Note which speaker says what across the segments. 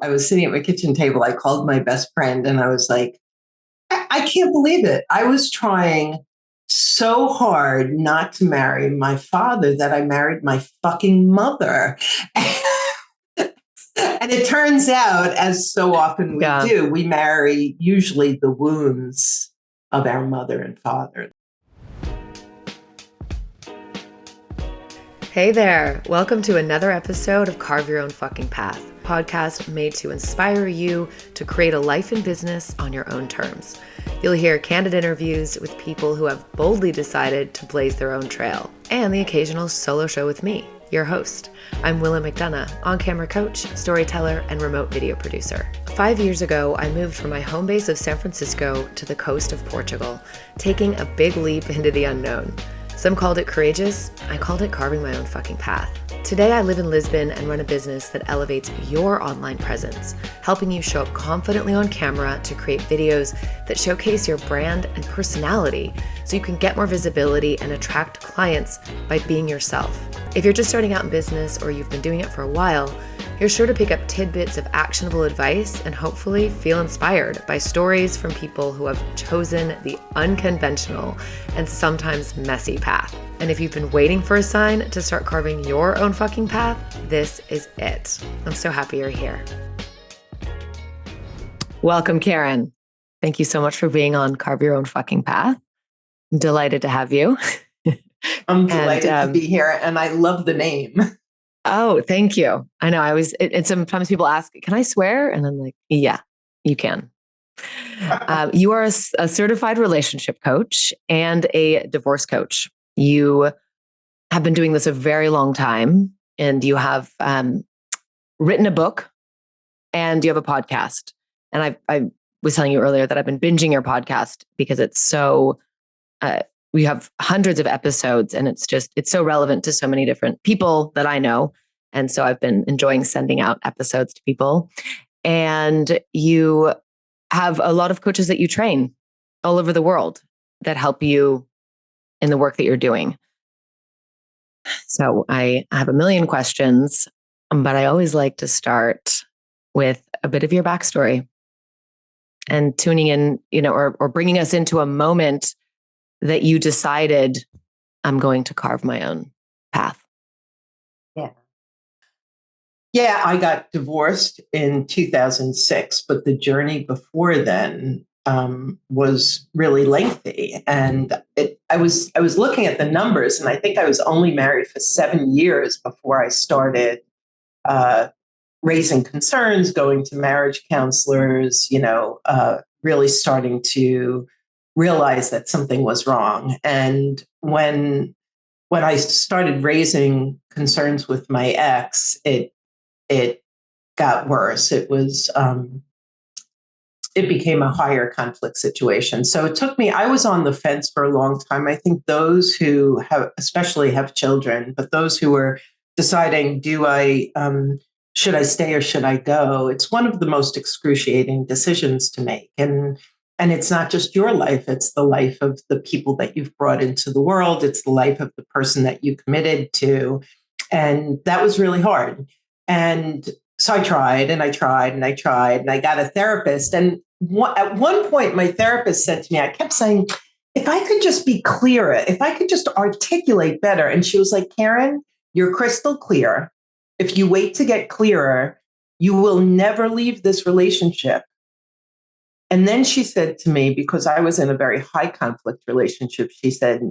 Speaker 1: I was sitting at my kitchen table. I called my best friend and I was like, I can't believe it. I was trying so hard not to marry my father that I married my fucking mother. And it turns out, as so often we do, we marry usually the wounds of our mother and father.
Speaker 2: Hey there, welcome to another episode of Carve Your Own Fucking Path, a podcast made to inspire you to create a life and business on your own terms. You'll hear candid interviews with people who have boldly decided to blaze their own trail, and the occasional solo show with me, your host. I'm Willa McDonough, on-camera coach, storyteller, and remote video producer. 5 years ago, I moved from my home base of San Francisco to the coast of Portugal, taking a big leap into the unknown. Some called it courageous, I called it carving my own fucking path. Today I live in Lisbon and run a business that elevates your online presence, helping you show up confidently on camera to create videos that showcase your brand and personality so you can get more visibility and attract clients by being yourself. If you're just starting out in business or you've been doing it for a while, you're sure to pick up tidbits of actionable advice and hopefully feel inspired by stories from people who have chosen the unconventional and sometimes messy path. And if you've been waiting for a sign to start carving your own fucking path, this is it. I'm so happy you're here. Welcome, Karen. Thank you so much for being on Carve Your Own Fucking Path. I'm delighted to have you.
Speaker 1: I'm delighted to be here, and I love the name.
Speaker 2: Oh, thank you. I know and sometimes people ask, can I swear? And I'm like, yeah, you can. You are a certified relationship coach and a divorce coach. You have been doing this a very long time, and you have written a book and you have a podcast. And I was telling you earlier that I've been binging your podcast because it's so, we have hundreds of episodes and it's so relevant to so many different people that I know. And so I've been enjoying sending out episodes to people. And you have a lot of coaches that you train all over the world that help you in the work that you're doing. So I have a million questions, but I always like to start with a bit of your backstory and tuning in, or bringing us into a moment that you decided, I'm going to carve my own path.
Speaker 1: Yeah, I got divorced in 2006, but the journey before then was really lengthy. And I was looking at the numbers, and I think I was only married for 7 years before I started raising concerns, going to marriage counselors, really starting to realize that something was wrong. And when I started raising concerns with my ex, it got worse. It became a higher conflict situation. So it took me, I was on the fence for a long time. I think those who especially have children, but those who are deciding, should I stay or should I go? It's one of the most excruciating decisions to make. And it's not just your life, it's the life of the people that you've brought into the world. It's the life of the person that you committed to. And that was really hard. And so I tried and I tried and I tried and I got a therapist. And at one point, my therapist said to me, I kept saying, if I could just be clearer, if I could just articulate better. And she was like, Karen, you're crystal clear. If you wait to get clearer, you will never leave this relationship. And then she said to me, because I was in a very high conflict relationship, she said,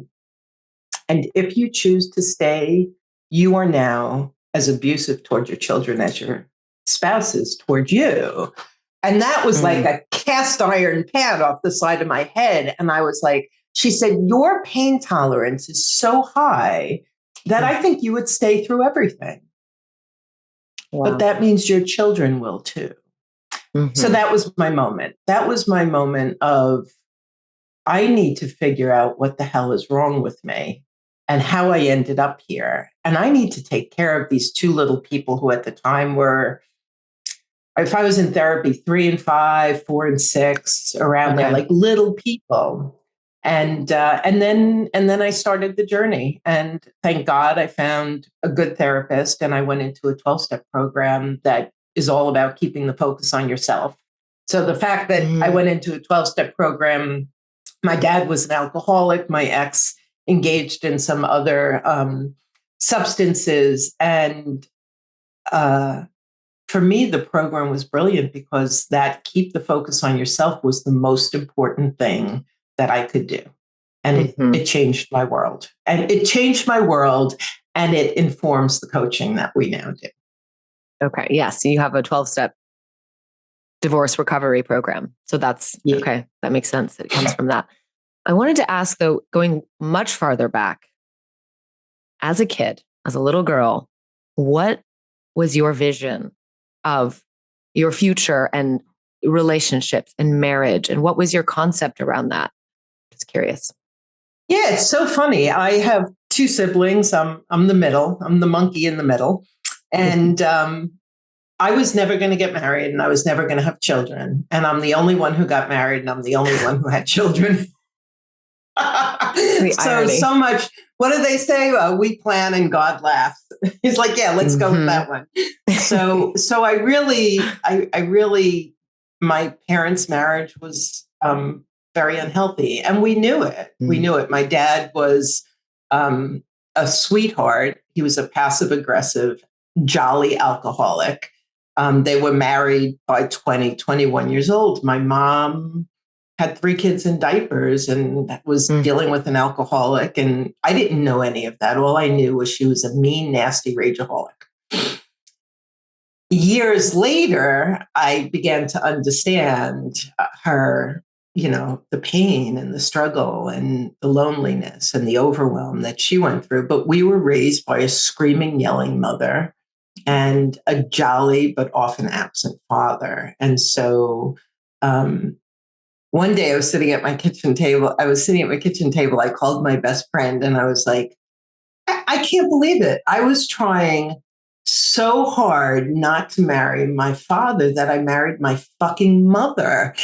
Speaker 1: and if you choose to stay, you are now as abusive toward your children as your spouse is toward you. And that was like a cast iron pan off the side of my head. And I was like, she said, your pain tolerance is so high that I think you would stay through everything. Wow. But that means your children will too. Mm-hmm. So that was my moment. That was my moment of, I need to figure out what the hell is wrong with me and how I ended up here. And I need to take care of these two little people who at the time were, if I was in therapy, 3 and 5, 4 and 6, around there, like little people. And then I started the journey. And thank God I found a good therapist, and I went into a 12-step program that is all about keeping the focus on yourself. So the fact that I went into a 12-step program, my dad was an alcoholic, my ex engaged in some other substances. And for me, the program was brilliant because that keep the focus on yourself was the most important thing that I could do. And it changed my world. And it changed my world, and it informs the coaching that we now do.
Speaker 2: Okay. Yes. You have a 12-step divorce recovery program. So that's okay. That makes sense. It comes from that. I wanted to ask, though, going much farther back, as a kid, as a little girl, what was your vision of your future and relationships and marriage? And what was your concept around that? Just curious.
Speaker 1: Yeah, it's so funny. I have two siblings. I'm the middle. I'm the monkey in the middle. And I was never going to get married, and I was never going to have children. And I'm the only one who got married, and I'm the only one who had children. So much. What do they say? We plan and God laughs. He's like, yeah, let's go with that one. So I really, my parents' marriage was very unhealthy, and we knew it. We knew it. My dad was a sweetheart. He was a passive aggressive, jolly alcoholic. They were married by 21 years old. My mom had 3 kids in diapers and was dealing with an alcoholic. And I didn't know any of that. All I knew was she was a mean, nasty rageaholic. Years later, I began to understand her, the pain and the struggle and the loneliness and the overwhelm that she went through. But we were raised by a screaming, yelling mother and a jolly but often absent father. And so one day I was sitting at my kitchen table. I called my best friend and I was like, I can't believe it. I was trying so hard not to marry my father that I married my fucking mother.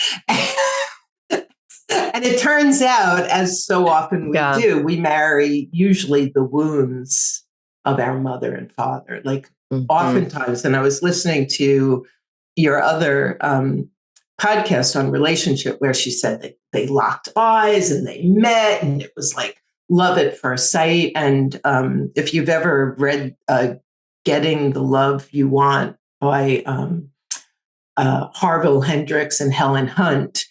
Speaker 1: And it turns out, as so often we do, we marry usually the wounds of our mother and father. Like oftentimes, and I was listening to your other podcast on relationship where she said that they locked eyes and they met and it was like love at first sight. And if you've ever read Getting the Love You Want by Harville Hendrix and Helen Hunt,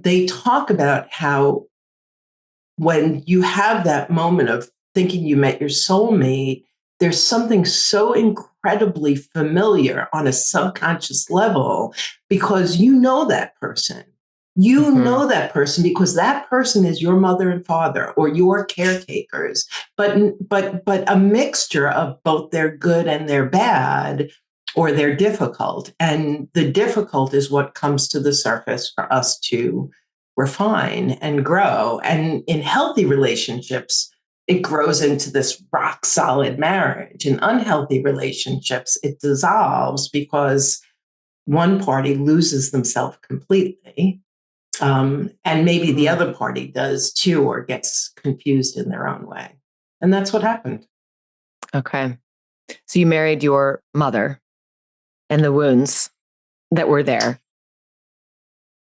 Speaker 1: they talk about how when you have that moment of thinking you met your soulmate, there's something so incredibly familiar on a subconscious level because you know that person. You know that person because that person is your mother and father or your caretakers, but a mixture of both their good and their bad or their difficult. And the difficult is what comes to the surface for us to refine and grow. And in healthy relationships, it grows into this rock solid marriage. In unhealthy relationships, it dissolves because one party loses themselves completely. And maybe the other party does too, or gets confused in their own way. And that's what happened.
Speaker 2: Okay. So you married your mother and the wounds that were there.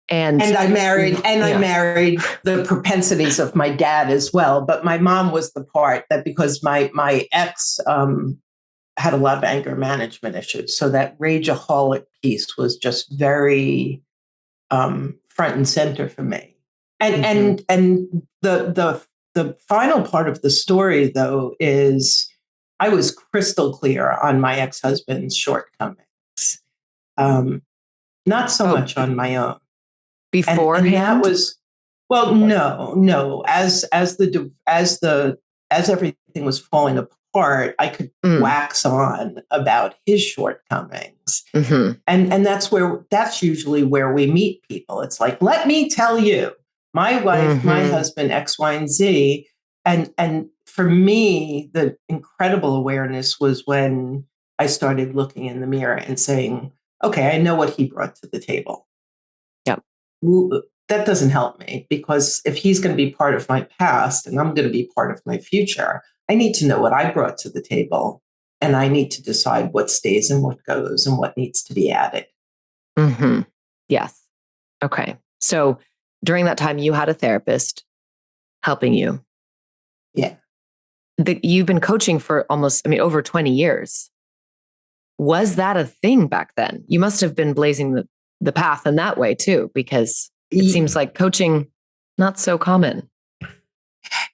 Speaker 2: And
Speaker 1: I married the propensities of my dad as well. But my mom was the part that because my ex had a lot of anger management issues. So that rageaholic piece was just very front and center for me. And the final part of the story, though, is I was crystal clear on my ex-husband's shortcomings. Not so much on my own.
Speaker 2: Beforehand?
Speaker 1: And that was, well, no. As everything was falling apart, I could wax on about his shortcomings. And that's usually where we meet people. It's like, let me tell you, my wife, my husband, X, Y, and Z. And for me, the incredible awareness was when I started looking in the mirror and saying, okay, I know what he brought to the table.
Speaker 2: Yep.
Speaker 1: That doesn't help me because if he's going to be part of my past and I'm going to be part of my future, I need to know what I brought to the table I need to decide what stays and what goes and what needs to be added.
Speaker 2: Mm-hmm. Yes. Okay. So during that time, you had a therapist helping you.
Speaker 1: Yeah.
Speaker 2: You've been coaching for almost, over 20 years. Was that a thing back then? You must have been blazing the path in that way too, because it seems like coaching, not so common.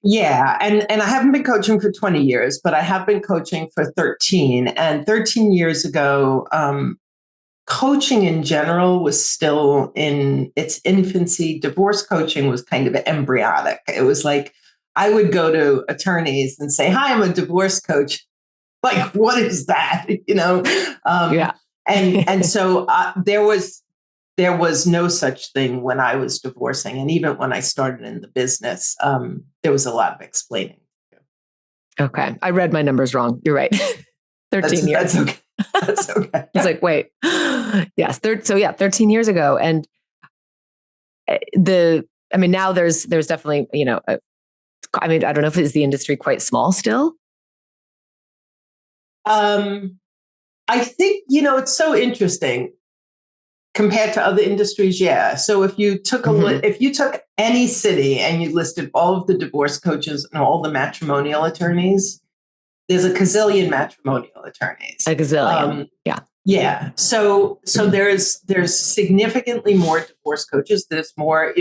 Speaker 1: Yeah. And I haven't been coaching for 20 years, but I have been coaching for 13. And 13 years ago, coaching in general was still in its infancy. Divorce coaching was kind of embryonic. It was like I would go to attorneys and say, "Hi, I'm a divorce coach." Like, what is that?
Speaker 2: Yeah.
Speaker 1: And so there was no such thing when I was divorcing, and even when I started in the business, there was a lot of explaining.
Speaker 2: Okay, I read my numbers wrong. You're right. 13 years.
Speaker 1: That's okay. That's okay.
Speaker 2: It's like, wait, yes. 13 years ago. And now there's definitely, I don't know if is the industry quite small still?
Speaker 1: I think, it's so interesting compared to other industries. Yeah. So if you took if you took any city and you listed all of the divorce coaches and all the matrimonial attorneys, there's a gazillion matrimonial attorneys.
Speaker 2: A gazillion. Yeah.
Speaker 1: Yeah. So there's significantly more divorce coaches. There's more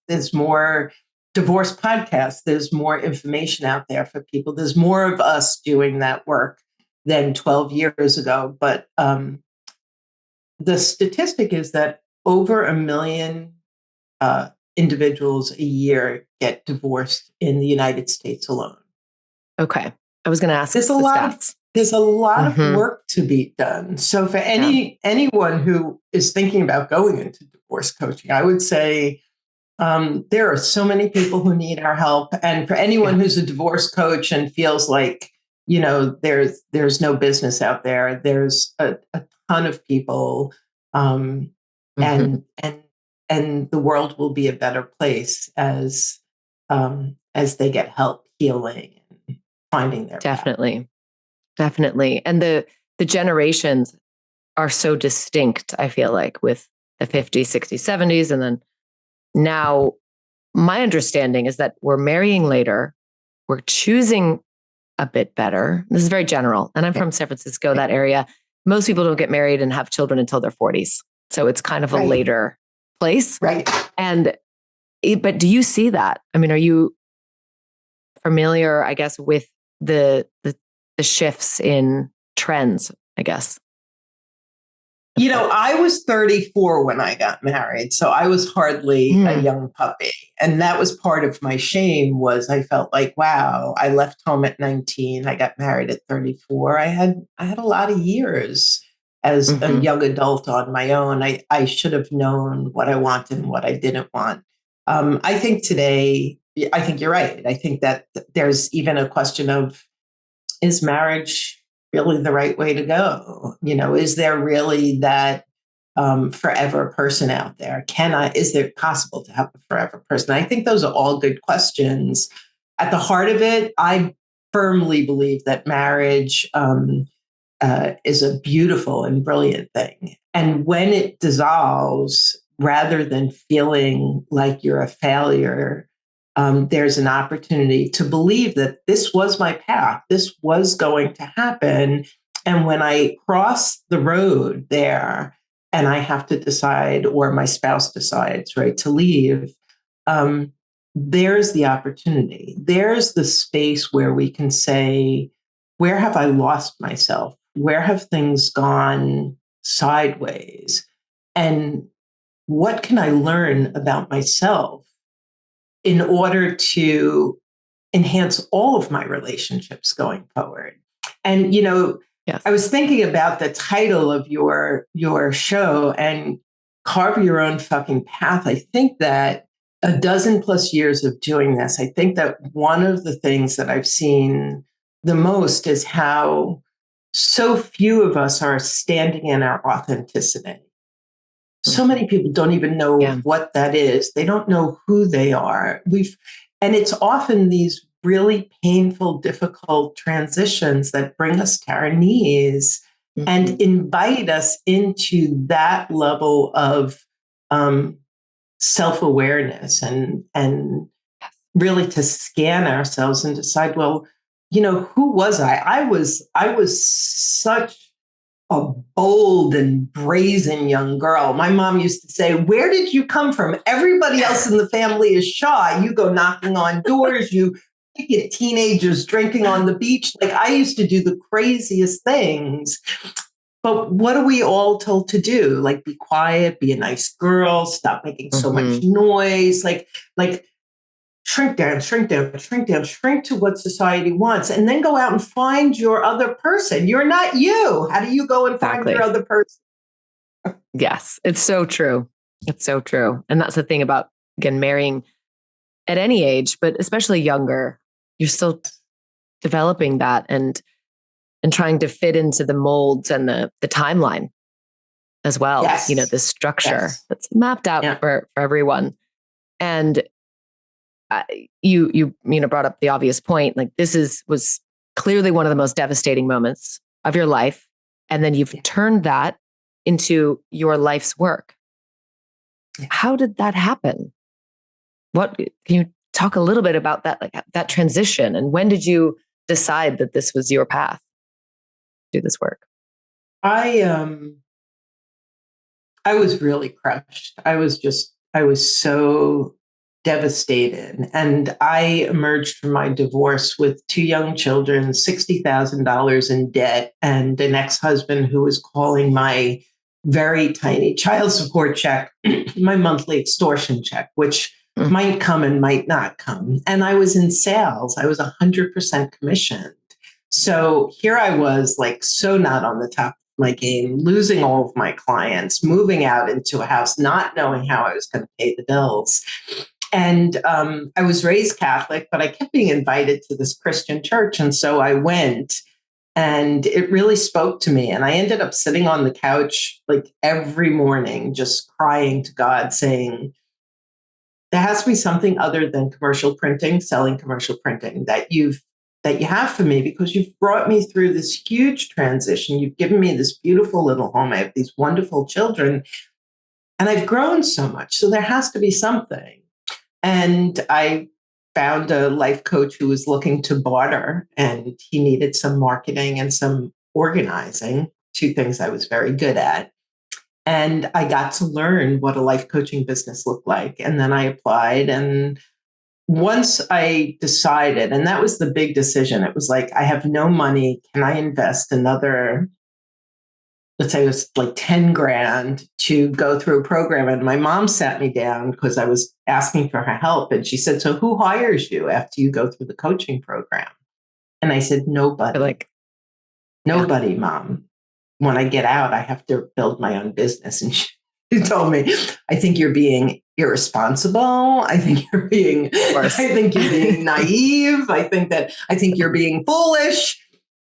Speaker 1: there's more divorce podcasts. There's more information out there for people. There's more of us doing that work than 12 years ago. But the statistic is that over 1 million individuals a year get divorced in the United States alone.
Speaker 2: Okay. I was going to ask.
Speaker 1: There's a lot of work to be done. So for anyone who is thinking about going into divorce coaching, I would say there are so many people who need our help. And for anyone who's a divorce coach and feels like, there's no business out there, there's a ton of people, and the world will be a better place as they get help healing and finding their
Speaker 2: Definitely. And the generations are so distinct, I feel like, with the 50s, 60s, 70s. And then now my understanding is that we're marrying later, we're choosing a bit better. This is very general. And I'm from San Francisco, that area. Most people don't get married and have children until their 40s. So it's kind of a later place.
Speaker 1: Right.
Speaker 2: But do you see that? Are you familiar, I guess, with the shifts in trends, I guess?
Speaker 1: I was 34 when I got married, so I was hardly a young puppy. And that was part of my shame, was I felt like, wow, I left home at 19. I got married at 34. I had a lot of years as a young adult on my own. I should have known what I wanted and what I didn't want. I think today, I think you're right. I think that there's even a question of, is marriage really the right way to go? Is there really that forever person out there? Is it possible to have a forever person? I think those are all good questions. At the heart of it, I firmly believe that marriage is a beautiful and brilliant thing. And when it dissolves, rather than feeling like you're a failure, there's an opportunity to believe that this was my path. This was going to happen. And when I cross the road there and I have to decide, or my spouse decides, right, to leave, there's the opportunity. There's the space where we can say, where have I lost myself? Where have things gone sideways? And what can I learn about myself in order to enhance all of my relationships going forward? And, I was thinking about the title of your show, and Carve Your Own Fucking Path. I think that a dozen plus years of doing this, I think that one of the things that I've seen the most is how so few of us are standing in our authenticity. So many people don't even know what that is. They don't know who they are. And it's often these really painful, difficult transitions that bring us to our knees and invite us into that level of self-awareness and really to scan ourselves and decide, well, who was I? I was such a bold and brazen young girl. My mom used to say, "Where did you come from? Everybody else in the family is shy. You go knocking on doors, you get teenagers drinking on the beach." Like, I used to do the craziest things. But what are we all told to do? Like, be quiet, be a nice girl, stop making so much noise, like shrink down, shrink down, shrink down, shrink to what society wants, and then go out and find your other person. You're not you. How do you go and find your other person?
Speaker 2: Yes, it's so true. It's so true. And that's the thing about, again, marrying at any age, but especially younger, you're still developing that and trying to fit into the molds and the timeline as well.
Speaker 1: Yes.
Speaker 2: The structure that's mapped out for everyone. And you brought up the obvious point. Like, this was clearly one of the most devastating moments of your life. And then you've turned that into your life's work. Yeah. How did that happen? Can you talk a little bit about that, like that transition? And when did you decide that this was your path to do this work?
Speaker 1: I was really crushed. I was so devastated. And I emerged from my divorce with 2 young children, $60,000 in debt, and an ex-husband who was calling my very tiny child support check my monthly extortion check, which might come and might not come. And I was in sales. I was 100% commissioned. So here I was, like, so not on the top of my game, losing all of my clients, moving out into a house, not knowing how I was going to pay the bills. And I was raised Catholic, but I kept being invited to this Christian church. And so I went, and it really spoke to me. And I ended up sitting on the couch like every morning, just crying to God, saying, there has to be something other than commercial printing, selling commercial printing that you have for me, because you've brought me through this huge transition. You've given me this beautiful little home. I have these wonderful children, and I've grown so much. So there has to be something. And I found a life coach who was looking to barter, and he needed some marketing and some organizing, 2 things I was very good at. And I got to learn what a life coaching business looked like. And then I applied. And once I decided, and that was the big decision, it was like, I have no money. Can I invest another, let's say it was like 10 grand to go through a program? And my mom sat me down because I was asking for her help. And she said, so who hires you after you go through the coaching program? And I said, nobody. Nobody, Mom. When I get out, I have to build my own business. And she told me, I think you're being irresponsible. I think you're being naive. I think you're being foolish.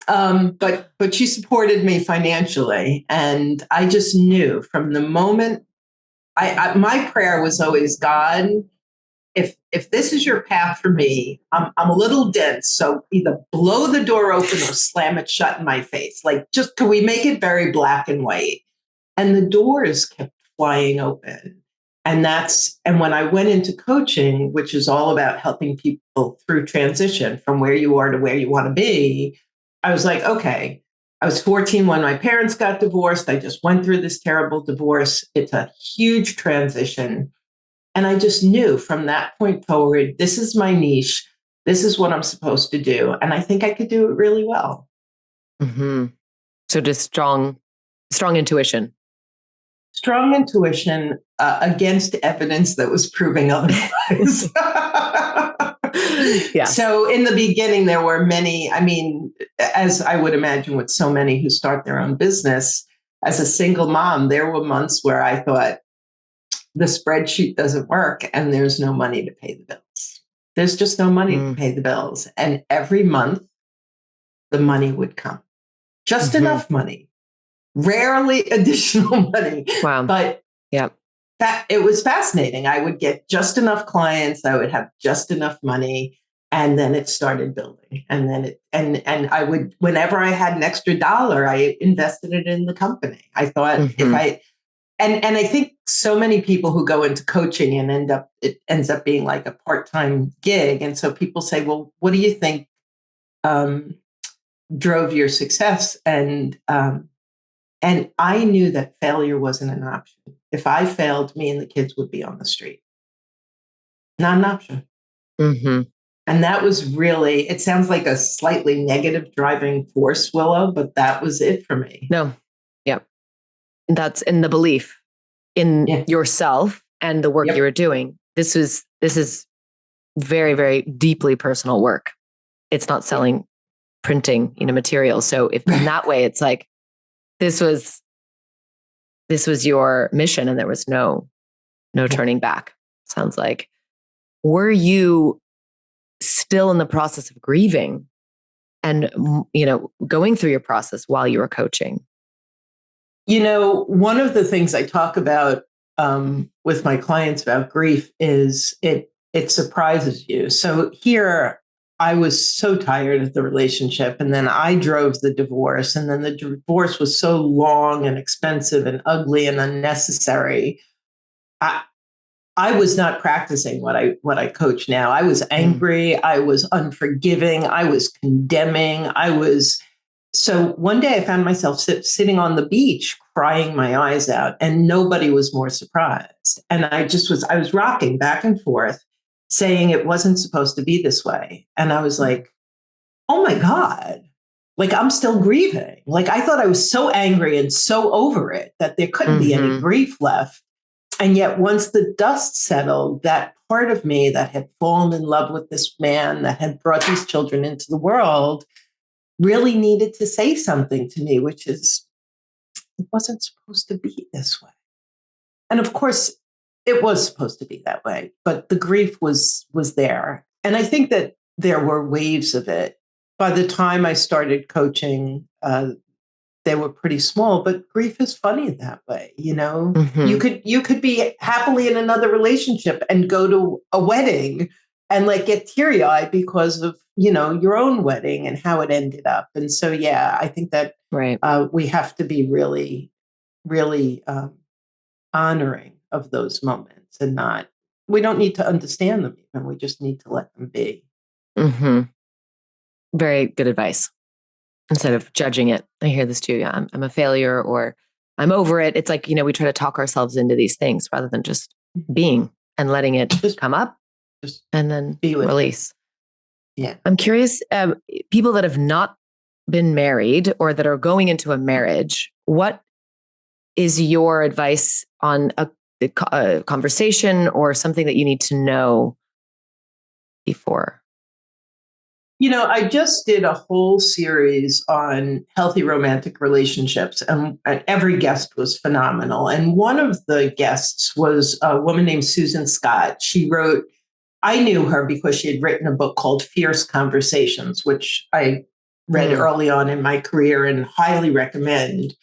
Speaker 1: But she supported me financially. And I just knew from the moment my prayer was always, God, if this is your path for me, I'm a little dense. So either blow the door open or slam it shut in my face. Like, just, can we make it very black and white? And the doors kept flying open. And when I went into coaching, which is all about helping people through transition from where you are to where you want to be, I was like, okay, I was 14 when my parents got divorced. I just went through this terrible divorce. It's a huge transition. And I just knew from that point forward, this is my niche. This is what I'm supposed to do. And I think I could do it really well.
Speaker 2: Mm-hmm. So just strong intuition.
Speaker 1: Strong intuition against evidence that was proving otherwise.
Speaker 2: Yeah.
Speaker 1: So in the beginning, there were many, as I would imagine with so many who start their own business, as a single mom, there were months where I thought, the spreadsheet doesn't work and there's no money to pay the bills. There's just no money to pay the bills. And every month, the money would come. Just enough money. Rarely additional money.
Speaker 2: Wow.
Speaker 1: But it was fascinating. I would get just enough clients. I would have just enough money. And then it started building. And then and I would, whenever I had an extra dollar, I invested it in the company. I thought and I think so many people who go into coaching and it ends up being like a part-time gig. And so people say, well, what do you think drove your success? And I knew that failure wasn't an option. If I failed, me and the kids would be on the street. Not an option.
Speaker 2: Mm-hmm.
Speaker 1: And that was really, it sounds like a slightly negative driving force, Willow, but that was it for me.
Speaker 2: No. Yep. That's in the belief in yourself and the work you were doing. This is very, very deeply personal work. It's not selling printing, material. So if in that way, it's like, this was your mission and there was no turning back. Sounds like. Were you still in the process of grieving and, going through your process while you were coaching?
Speaker 1: One of the things I talk about with my clients about grief is it surprises you. So here I was so tired of the relationship, and then I drove the divorce, and then the divorce was so long and expensive and ugly and unnecessary. I was not practicing what I coach now. I was angry. I was unforgiving. I was condemning. So one day I found myself sitting on the beach, crying my eyes out, and nobody was more surprised. And I was rocking back and forth, saying it wasn't supposed to be this way. And I was like, oh my God, like I'm still grieving. Like I thought I was so angry and so over it that there couldn't be any grief left. And yet once the dust settled, that part of me that had fallen in love with this man, that had brought these children into the world, really needed to say something to me, which is, it wasn't supposed to be this way. And of course, it was supposed to be that way, but the grief was there. And I think that there were waves of it. By the time I started coaching, they were pretty small, but grief is funny that way. You could be happily in another relationship and go to a wedding and like get teary eyed because of, your own wedding and how it ended up. And so, I think that we have to be really, really honoring of those moments and we don't need to understand them even. We just need to let them be.
Speaker 2: Mm-hmm. Very good advice. Instead of judging it. I hear this too. Yeah, I'm a failure or I'm over it. It's like, we try to talk ourselves into these things rather than just being and letting it come up and then release.
Speaker 1: Yeah.
Speaker 2: I'm curious, people that have not been married or that are going into a marriage, what is your advice on a conversation or something that you need to know before?
Speaker 1: I just did a whole series on healthy romantic relationships, and every guest was phenomenal. And one of the guests was a woman named Susan Scott. I knew her because she had written a book called Fierce Conversations, which I read early on in my career and highly recommend.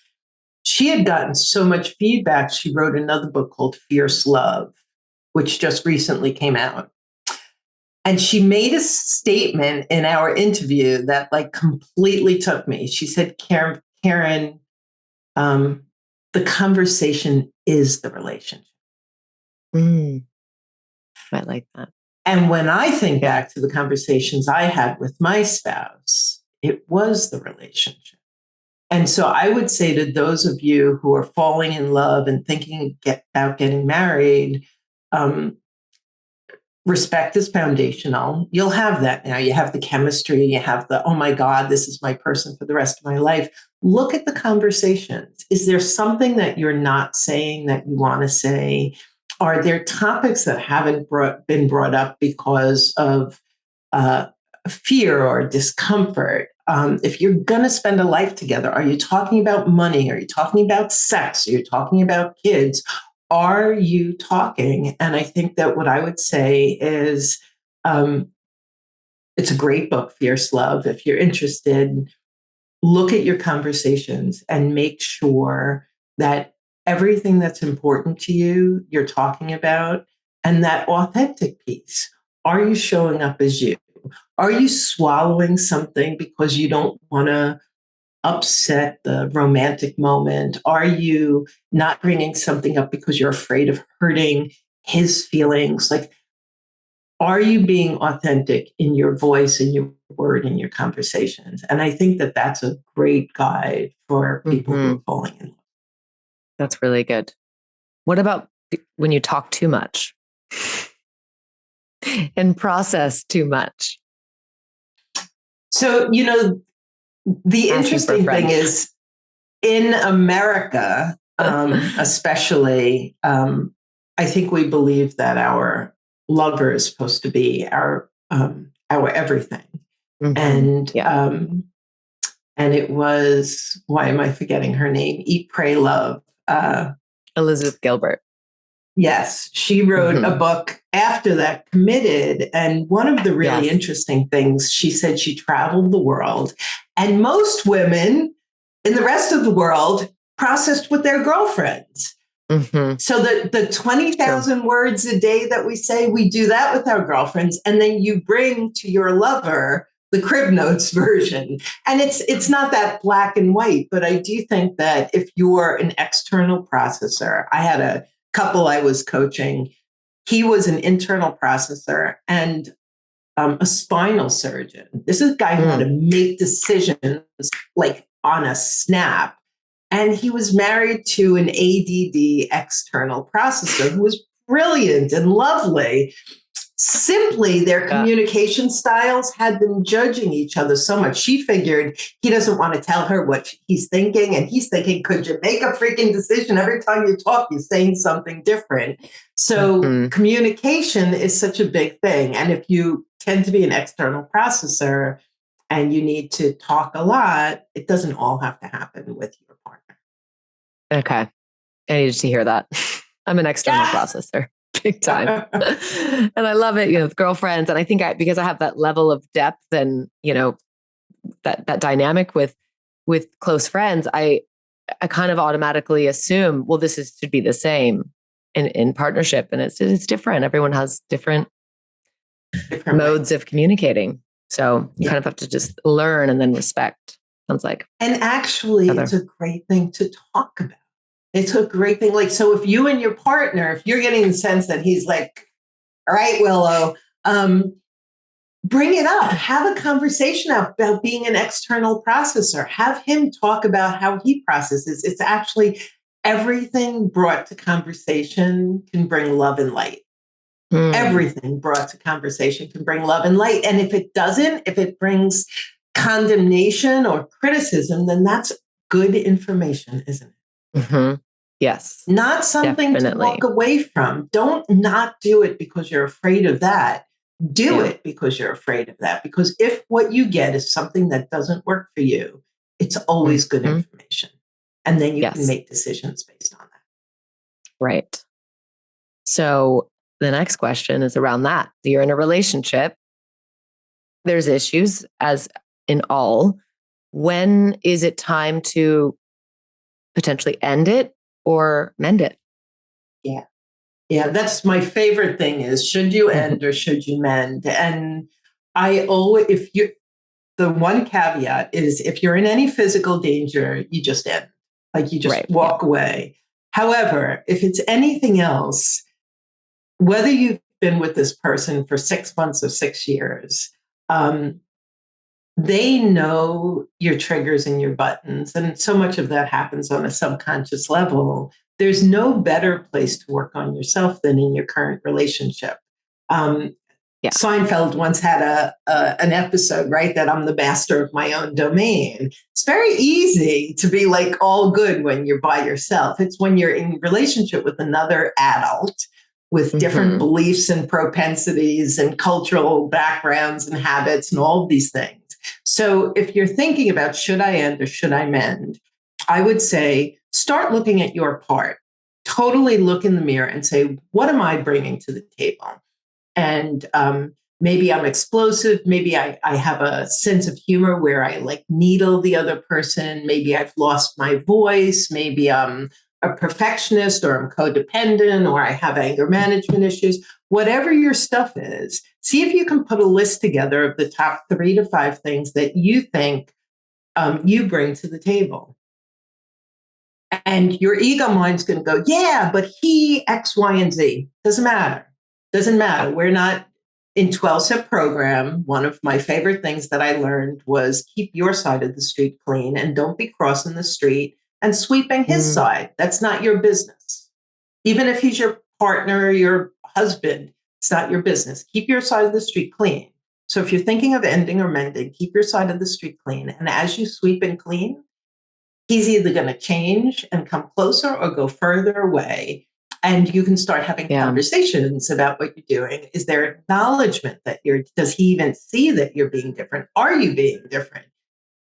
Speaker 1: She had gotten so much feedback. She wrote another book called Fierce Love, which just recently came out. And she made a statement in our interview that like completely took me. She said, Karen, the conversation is the relationship.
Speaker 2: I like that.
Speaker 1: And when I think back to the conversations I had with my spouse, it was the relationship. And so I would say to those of you who are falling in love and thinking about getting married, respect is foundational. You'll have that now. You have the chemistry, you have the, oh my God, this is my person for the rest of my life. Look at the conversations. Is there something that you're not saying that you want to say? Are there topics that haven't been brought up because of fear or discomfort? If you're going to spend a life together, are you talking about money? Are you talking about sex? Are you talking about kids? Are you talking? And I think that what I would say is it's a great book, Fierce Love. If you're interested, look at your conversations and make sure that everything that's important to you, you're talking about, and that authentic piece. Are you showing up as you? Are you swallowing something because you don't want to upset the romantic moment? Are you not bringing something up because you're afraid of hurting his feelings? Like, are you being authentic in your voice, in your word, in your conversations? And I think that that's a great guide for people who are falling in love.
Speaker 2: That's really good. What about when you talk too much and process too much?
Speaker 1: So, the interesting thing is in America, especially, I think we believe that our lover is supposed to be our everything. And it was, why am I forgetting her name? Eat, Pray, Love.
Speaker 2: Elizabeth Gilbert.
Speaker 1: Yes, she wrote a book after that, Committed. And one of the really interesting things, she said she traveled the world, and most women in the rest of the world processed with their girlfriends. So the 20,000 words a day that we say, we do that with our girlfriends. And then you bring to your lover the Crib Notes version. And it's not that black and white, but I do think that if you're an external processor, I had a couple I was coaching, he was an internal processor and a spinal surgeon. This is a guy who had to make decisions like on a snap. And he was married to an ADD external processor who was brilliant and lovely. Simply, their communication styles had them judging each other so much. She figured he doesn't want to tell her what he's thinking. And he's thinking, could you make a freaking decision? Every time you talk, you're saying something different. So communication is such a big thing. And if you tend to be an external processor and you need to talk a lot, it doesn't all have to happen with your partner.
Speaker 2: Okay. I needed to hear that. I'm an external processor. Big time. And I love it, with girlfriends. And I think because I have that level of depth and, that dynamic with close friends, I kind of automatically assume, well, should be the same in partnership. And it's different. Everyone has different modes of communicating. So you kind of have to just learn and then respect, sounds like.
Speaker 1: And actually, it's a great thing to talk about. It's a great thing. Like, so if you and your partner, if you're getting the sense that he's like, all right, Willow, bring it up. Have a conversation about being an external processor. Have him talk about how he processes. It's actually everything brought to conversation can bring love and light. Everything brought to conversation can bring love and light. And if it doesn't, if it brings condemnation or criticism, then that's good information, isn't it?
Speaker 2: Yes.
Speaker 1: Not something to walk away from. Don't not do it because you're afraid of that. Do it because you're afraid of that. Because if what you get is something that doesn't work for you, it's always good information. And then you can make decisions based on that.
Speaker 2: Right. So the next question is around that. You're in a relationship. There's issues, as in all. When is it time to potentially end it or mend it?
Speaker 1: Yeah, that's my favorite thing is, should you end or should you mend? And I always, the one caveat is, if you're in any physical danger, you just end. Like, you just walk away. However, if it's anything else, whether you've been with this person for 6 months or 6 years, they know your triggers and your buttons. And so much of that happens on a subconscious level. There's no better place to work on yourself than in your current relationship. Seinfeld once had an episode, right, that I'm the master of my own domain. It's very easy to be like all good when you're by yourself. It's when you're in relationship with another adult with different beliefs and propensities and cultural backgrounds and habits and all of these things. So if you're thinking about, should I end or should I mend? I would say, start looking at your part. Totally look in the mirror and say, what am I bringing to the table? And maybe I'm explosive. Maybe I have a sense of humor where I like needle the other person. Maybe I've lost my voice. Maybe I'm a perfectionist, or I'm codependent, or I have anger management issues. Whatever your stuff is, see if you can put a list together of the top 3 to 5 things that you think you bring to the table. And your ego mind's going to go, yeah, but he X, Y, and Z. Doesn't matter. Doesn't matter. We're not in 12-step program. One of my favorite things that I learned was keep your side of the street clean and don't be crossing the street and sweeping his side. That's not your business. Even if he's your partner, your husband, it's not your business. Keep your side of the street clean. So if you're thinking of ending or mending, keep your side of the street clean. And as you sweep and clean, he's either going to change and come closer or go further away. And you can start having conversations about what you're doing. Is there acknowledgement that does he even see that you're being different? Are you being different?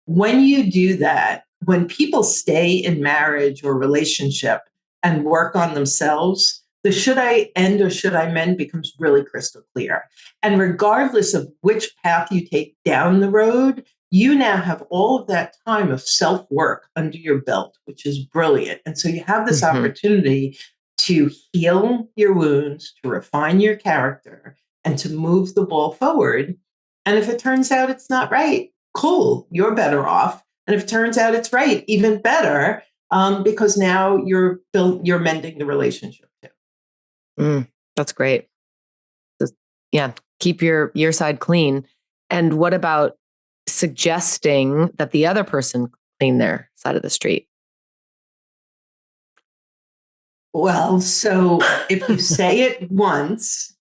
Speaker 1: When you do that, when people stay in marriage or relationship and work on themselves, the should I end or should I mend becomes really crystal clear. And regardless of which path you take down the road, you now have all of that time of self-work under your belt, which is brilliant. And so you have this opportunity to heal your wounds, to refine your character, and to move the ball forward. And if it turns out it's not right, cool, you're better off. And if it turns out it's right, even better, because now you're mending the relationship too.
Speaker 2: That's great. Yeah, keep your side clean. And what about suggesting that the other person clean their side of the street?
Speaker 1: Well, so if you say it once,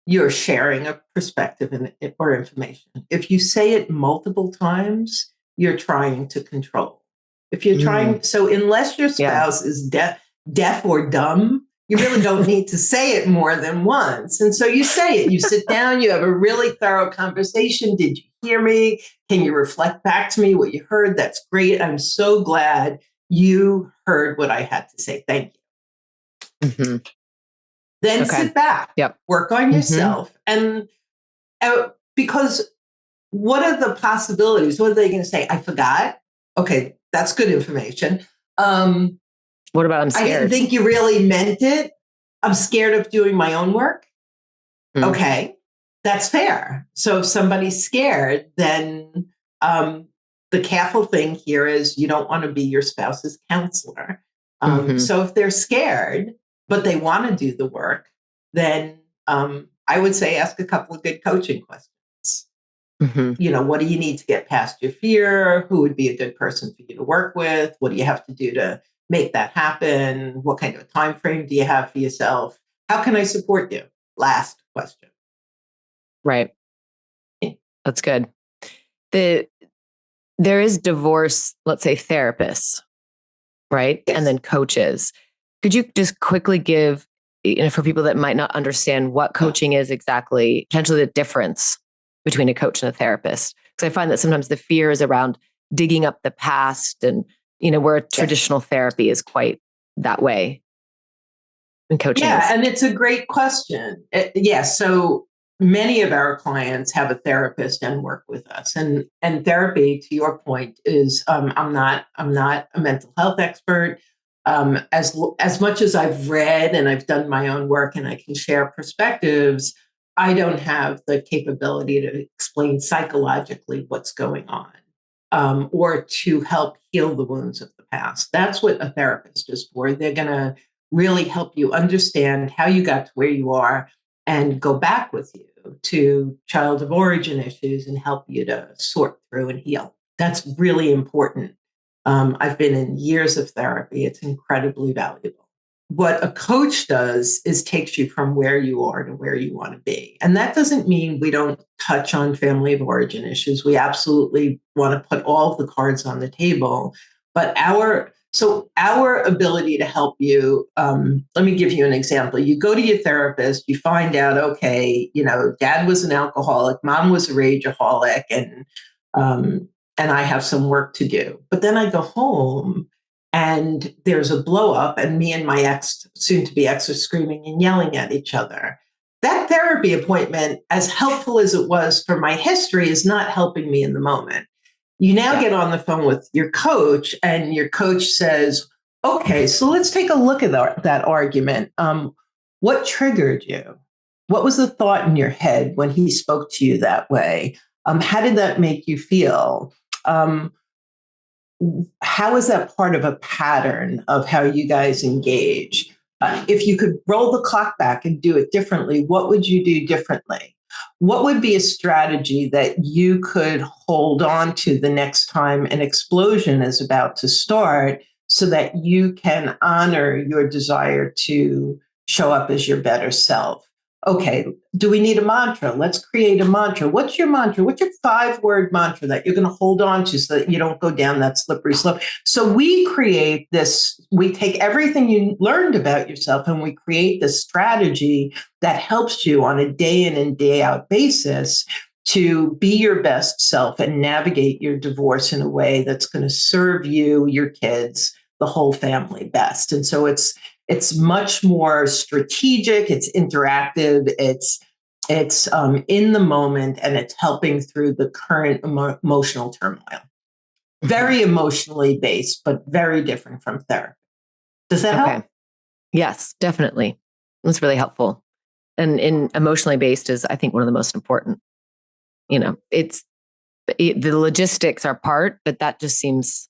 Speaker 1: you're sharing a perspective or information. If you say it multiple times, you're trying to control. If you're trying, so unless your spouse is deaf or dumb, you really don't need to say it more than once. And so you say it, you sit down, you have a really thorough conversation. Did you hear me? Can you reflect back to me what you heard? That's great. I'm so glad you heard what I had to say. Thank you. Then sit back, work on yourself. And because what are the possibilities? What are they going to say? I forgot. Okay, that's good information.
Speaker 2: What about I'm scared?
Speaker 1: I didn't think you really meant it. I'm scared of doing my own work. Okay, that's fair. So if somebody's scared, then the careful thing here is you don't want to be your spouse's counselor. So if they're scared, but they want to do the work, then I would say ask a couple of good coaching questions. You know, what do you need to get past your fear? Who would be a good person for you to work with? What do you have to do to make that happen? What kind of a time frame do you have for yourself? How can I support you? Last question.
Speaker 2: Right. That's good. There is divorce, let's say therapists, right?
Speaker 1: Yes.
Speaker 2: And then coaches. Could you just quickly give, for people that might not understand what coaching is exactly, potentially the difference between a coach and a therapist? Because I find that sometimes the fear is around digging up the past and, where traditional therapy is quite that way. And coaching is.
Speaker 1: And it's a great question. So many of our clients have a therapist and work with us. And therapy, to your point, is I'm not a mental health expert. As much as I've read and I've done my own work and I can share perspectives, I don't have the capability to explain psychologically what's going on, or to help heal the wounds of the past. That's what a therapist is for. They're going to really help you understand how you got to where you are and go back with you to child of origin issues and help you to sort through and heal. That's really important. I've been in years of therapy. It's incredibly valuable. What a coach does is takes you from where you are to where you want to be. And that doesn't mean we don't touch on family of origin issues. We absolutely want to put all of the cards on the table. But our ability to help you, let me give you an example. You go to your therapist, you find out, okay, dad was an alcoholic, mom was a rageaholic, and I have some work to do. But then I go home and there's a blow up and me and my soon to be ex are screaming and yelling at each other. That therapy appointment, as helpful as it was for my history, is not helping me in the moment. You now get on the phone with your coach, and your coach says, okay, so let's take a look at that argument. What triggered you? What was the thought in your head when he spoke to you that way? How did that make you feel? How is that part of a pattern of how you guys engage? If you could roll the clock back and do it differently, what would you do differently? What would be a strategy that you could hold on to the next time an explosion is about to start so that you can honor your desire to show up as your better self? Okay, do we need a mantra? Let's create a mantra. What's your mantra? What's your 5-word mantra that you're going to hold on to so that you don't go down that slippery slope? So we create this, we take everything you learned about yourself and we create this strategy that helps you on a day in and day out basis to be your best self and navigate your divorce in a way that's going to serve you, your kids, the whole family best. And so it's much more strategic, it's interactive, it's in the moment, and it's helping through the current emotional turmoil. Very emotionally based, but very different from therapy. Does that help?
Speaker 2: Yes, definitely. That's really helpful. And in emotionally based is, I think, one of the most important. It's the logistics are part, but that just seems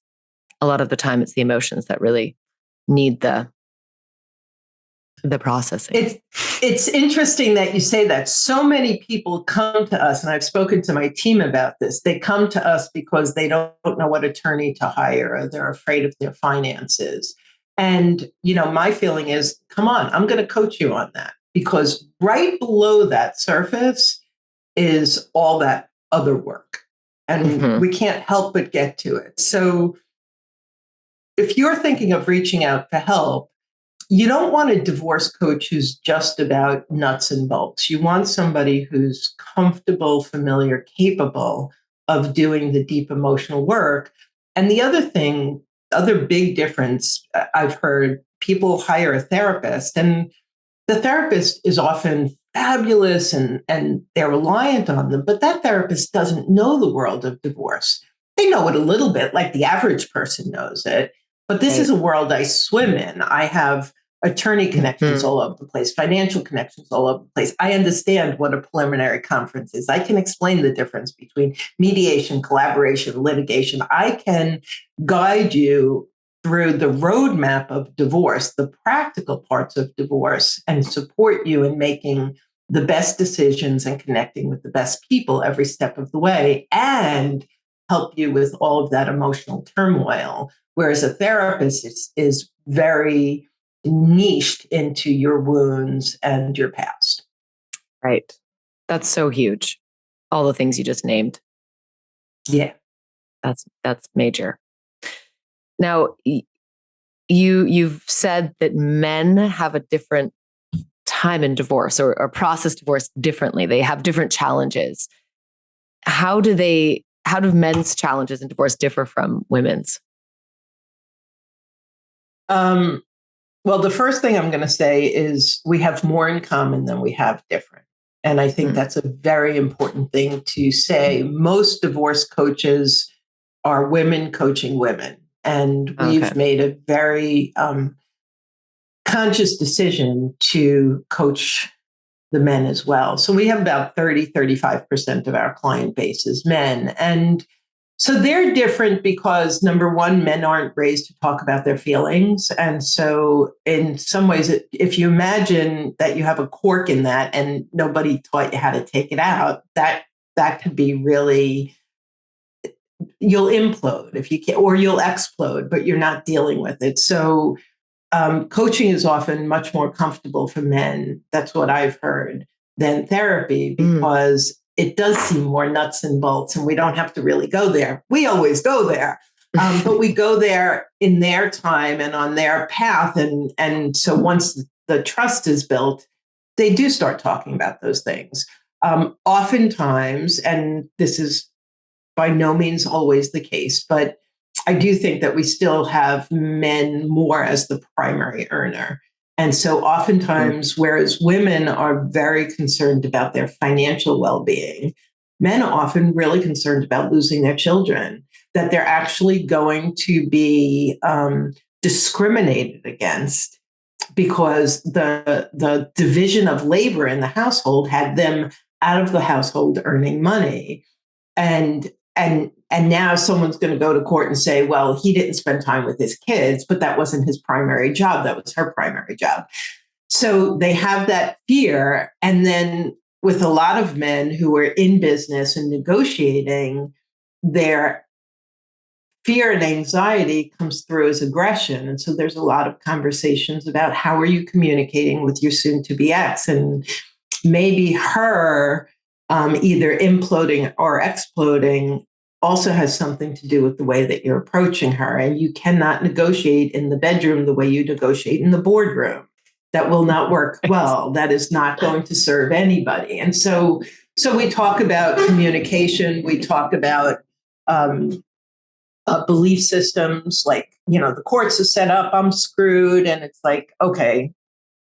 Speaker 2: a lot of the time it's the emotions that really need the processing.
Speaker 1: It's interesting that you say that. So many people come to us, and I've spoken to my team about this. They come to us because they don't know what attorney to hire, or they're afraid of their finances. And, my feeling is, come on, I'm going to coach you on that, because right below that surface is all that other work. And we can't help but get to it. So if you're thinking of reaching out for help, you don't want a divorce coach who's just about nuts and bolts. You want somebody who's comfortable, familiar, capable of doing the deep emotional work. And the other big difference I've heard, people hire a therapist, and the therapist is often fabulous and they're reliant on them, but that therapist doesn't know the world of divorce. They know it a little bit, like the average person knows it. But this is a world I swim in. I have attorney connections all over the place, financial connections all over the place. I understand what a preliminary conference is. I can explain the difference between mediation, collaboration, litigation. I can guide you through the roadmap of divorce, the practical parts of divorce, and support you in making the best decisions and connecting with the best people every step of the way, and help you with all of that emotional turmoil. Whereas a therapist is very niched into your wounds and your past.
Speaker 2: Right. That's so huge. All the things you just named.
Speaker 1: Yeah.
Speaker 2: That's major. Now, you've said that men have a different time in divorce or process divorce differently. They have different challenges. How do men's challenges in divorce differ from women's?
Speaker 1: Well, the first thing I'm going to say is we have more in common than we have different. And I think that's a very important thing to say. Most divorce coaches are women coaching women. And we've made a very conscious decision to coach the men as well. So we have about 35% of our client base is men. And so they're different because, number one, men aren't raised to talk about their feelings. And so in some ways, if you imagine that you have a cork in that and nobody taught you how to take it out, that could be really, you'll implode if you can't, or you'll explode, but you're not dealing with it. So coaching is often much more comfortable for men. That's what I've heard, than therapy, because it does seem more nuts and bolts, and we don't have to really go there. We always go there, but we go there in their time and on their path. And so once the trust is built, they do start talking about those things. Oftentimes, and this is by no means always the case, but I do think that we still have men more as the primary earner. And so oftentimes, whereas women are very concerned about their financial well-being, men are often really concerned about losing their children. that they're actually going to be discriminated against because the division of labor in the household had them out of the household earning money. And now someone's going to go to court and say, well, he didn't spend time with his kids, but that wasn't his primary job. That was her primary job. So they have that fear. And then with a lot of men who are in business and negotiating, their fear and anxiety comes through as aggression. And so there's a lot of conversations about how are you communicating with your soon-to-be ex, and maybe her either imploding or exploding also has something to do with the way that you're approaching her. And you cannot negotiate in the bedroom the way you negotiate in the boardroom. That will not work well. That is not going to serve anybody. And so we talk about communication. We talk about belief systems, like, the courts are set up, I'm screwed. And it's like, okay,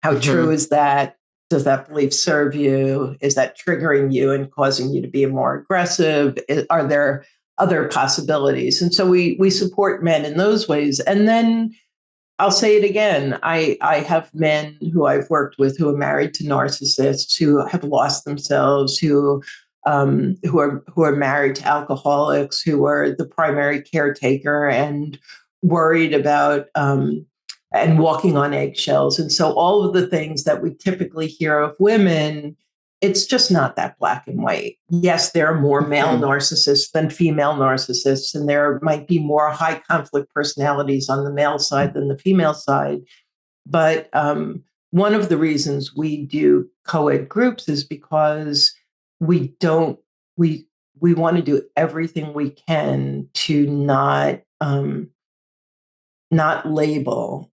Speaker 1: how true is that? Does that belief serve you? Is that triggering you and causing you to be more aggressive? Are there other possibilities? And so we support men in those ways. And then I'll say it again. I have men who I've worked with who are married to narcissists, who have lost themselves, who are married to alcoholics, who are the primary caretaker and worried about and walking on eggshells. And so all of the things that we typically hear of women, it's just not that black and white. Yes, there are more male narcissists than female narcissists, and there might be more high conflict personalities on the male side than the female side. But one of the reasons we do co-ed groups is because we want to do everything we can to not label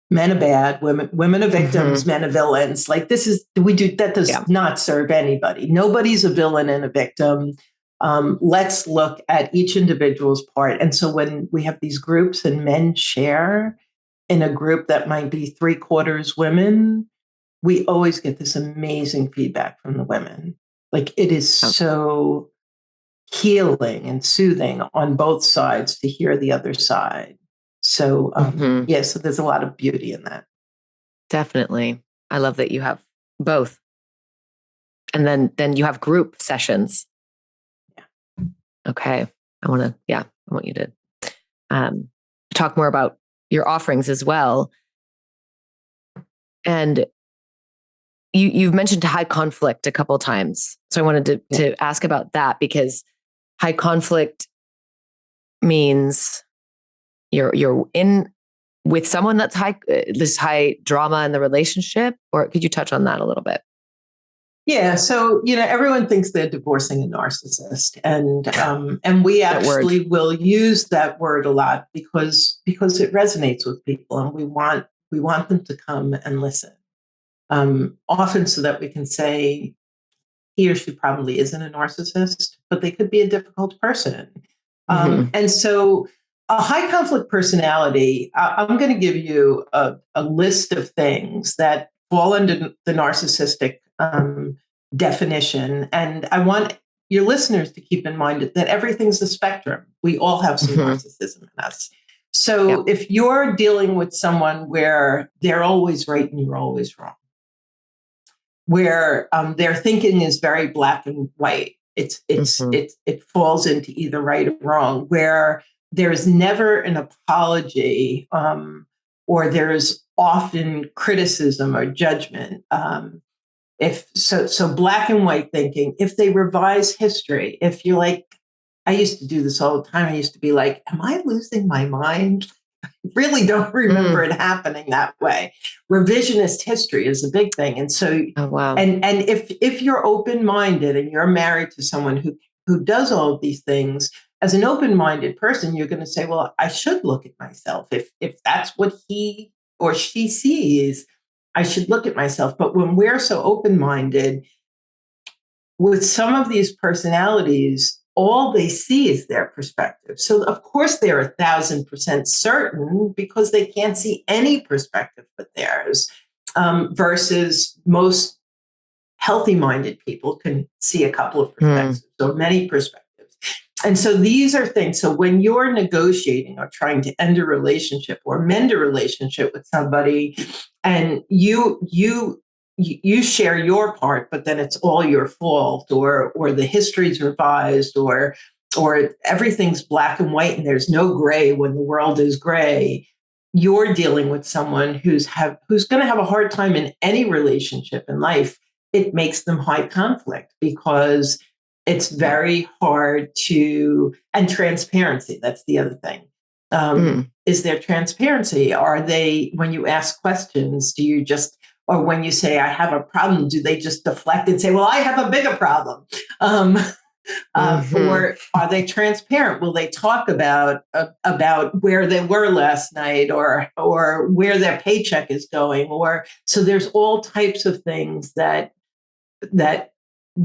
Speaker 1: men are bad, women are victims, men are villains. Like that does not serve anybody. Nobody's a villain and a victim. Let's look at each individual's part. And so when we have these groups and men share in a group that might be 3/4 women, we always get this amazing feedback from the women. Like, it is so healing and soothing on both sides to hear the other side. So, so there's a lot of beauty in that.
Speaker 2: Definitely. I love that you have both. And then you have group sessions. Yeah. Okay. I want you to talk more about your offerings as well. And you've mentioned high conflict a couple of times. So I wanted to ask about that, because high conflict means you're in with someone that's this high drama in the relationship, or could you touch on that a little bit?
Speaker 1: Yeah. So, everyone thinks they're divorcing a narcissist, and we actually will use that word a lot because it resonates with people, and we want them to come and listen. Often so that we can say he or she probably isn't a narcissist, but they could be a difficult person. And so a high conflict personality, I'm going to give you a list of things that fall under the narcissistic definition. And I want your listeners to keep in mind that everything's a spectrum. We all have some narcissism in us. So if you're dealing with someone where they're always right and you're always wrong, where their thinking is very black and white, it falls into either right or wrong, where there's never an apology, or there's often criticism or judgment. So black and white thinking, if they revise history, if you're like, I used to do this all the time. I used to be like, am I losing my mind? I really don't remember it happening that way. Revisionist history is a big thing. And so, and if you're open-minded and you're married to someone who does all of these things, as an open-minded person, you're going to say, well, I should look at myself. If that's what he or she sees, I should look at myself. But when we're so open-minded, with some of these personalities, all they see is their perspective. So of course they're 1,000% certain because they can't see any perspective but theirs, versus most healthy-minded people can see a couple of perspectives or many perspectives. And so these are things. So when you're negotiating or trying to end a relationship or mend a relationship with somebody, and you share your part, but then it's all your fault, or the history's revised, or everything's black and white and there's no gray when the world is gray. You're dealing with someone who's going to have a hard time in any relationship in life. It makes them high conflict because it's very hard and transparency. That's the other thing. Is there transparency? Are they, when you ask questions, or when you say, I have a problem, do they just deflect and say, well, I have a bigger problem? Or are they transparent? Will they talk about where they were last night, or where their paycheck is going? So there's all types of things that